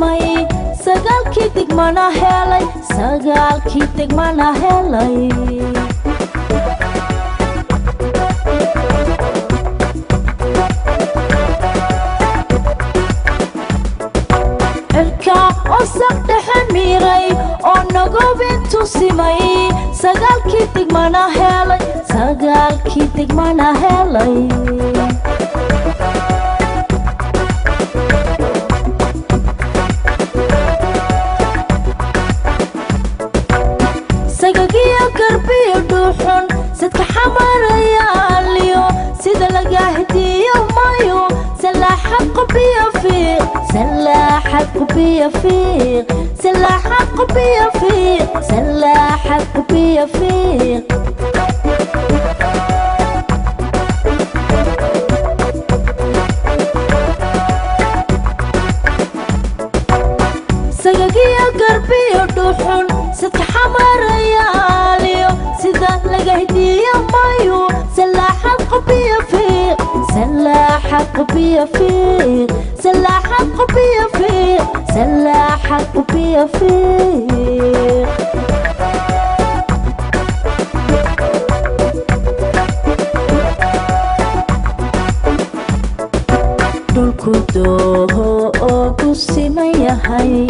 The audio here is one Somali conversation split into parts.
simay sagaalkii degmana helay sagaalkii degmana helay وصقت حميري ونقوبت سمي سقالكي تجمعنا هالي سقالكي تجمعنا هالي سقاقي قربي ودوحن سدك حمر ياليو سيد لقاهدي ومايو سلاح قبي فيق سلاح قبي فيق سلاح قبي فيق سلاح قبي فيق سقاقي قربي ودوحن سدك حمر ياليو سيد لقاهدي ومايو سلاح قبي فيق سلاح قبي فيق سلاح قبي فيق سلاح قبي فيق دولكو دوغو سيميا هاي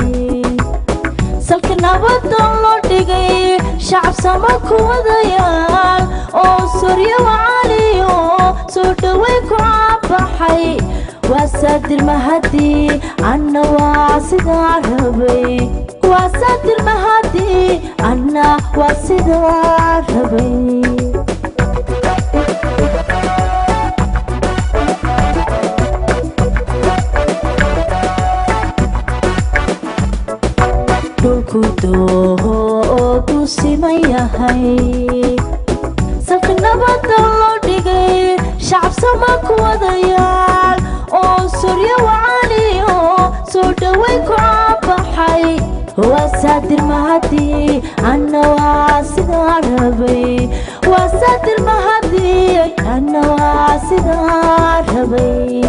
سلك نبضن لو ديغي شعب سماكو وديال او سوريا وعاليو سودويكو عبحي واسد المهدي عنا واسد عربي واسد المهدي عنا واسد عربي دولكو دوغو سيميا هاي سلك نبضن لو ديغي شعب سماكو وديال oo Sooria waaliyo soo dhaway ku abaxay wasaadir mahadi anna waasida rabay wasaadir mahadi anna waasida rabay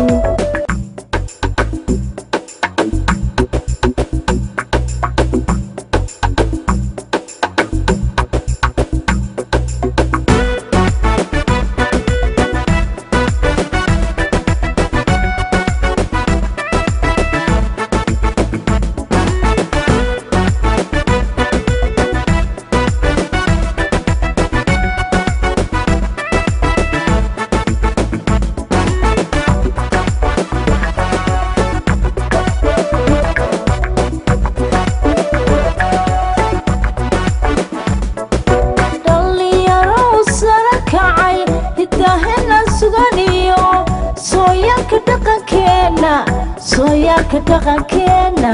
sooyaalka dhaqankeena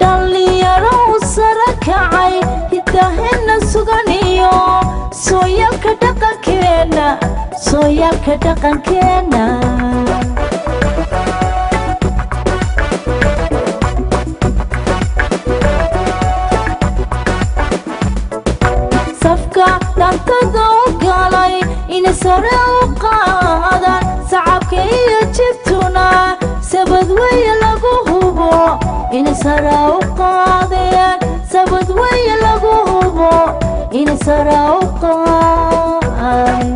dhalinyaro sare kacay hidaheena suganiyo sooyaalka dhaqankeena sare u qaadan sacabka iyo jibtuna sabad way lagu hubo in sare u qaadeen sabad way lagu hubo in sare u qaadeen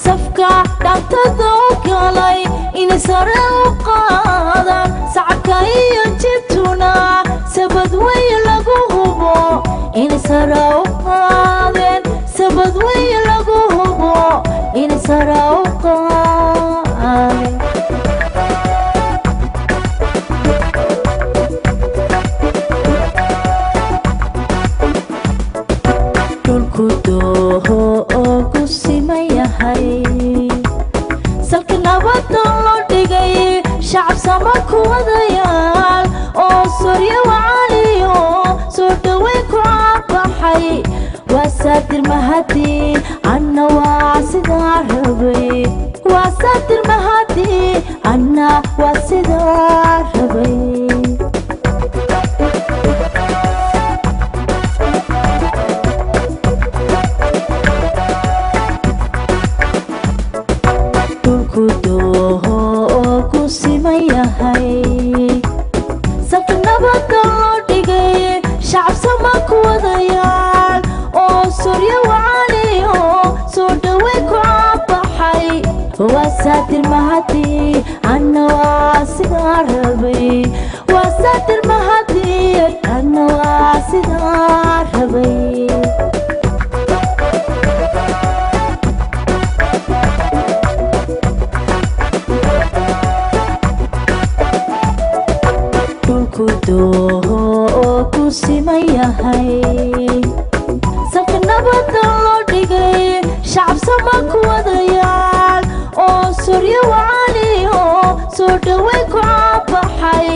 safka dhantada u galay in sare u qaadan sacabka iyo sabad way lagu hubo in sare u qaadeen sabad way lagu hubo in sare u qaadeen dhulku doogu simaya hay salka nabadda loo dhigay shacab samaku wadayaal oo Sooria waaliyo soo dhaway ku abaxay wasaadir mahadi anna waasida rabay wasaadir mahadi anna أنا واسدار ربي dulku kusimayahay salka nabada loo dhigay shacab sama ku wadayaan oo surya wacaliyo soo dhawey ku caabaxay wasaatir mahadii ana waasidaa rabay wasaatir mahadii ana waasidaa rabay kusimayahay salka nabada loo dhigay shacab sama ku wadayaan oo surya wacaliyo soo dhawey ku caabaxay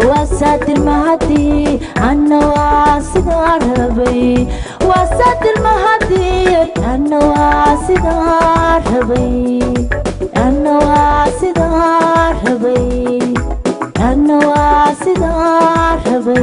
wasaatir mahadii ana waasidaa rabay wasaatir mahadii ana waasidaa rabay ana waasidaa rabay أنا واسدار ربي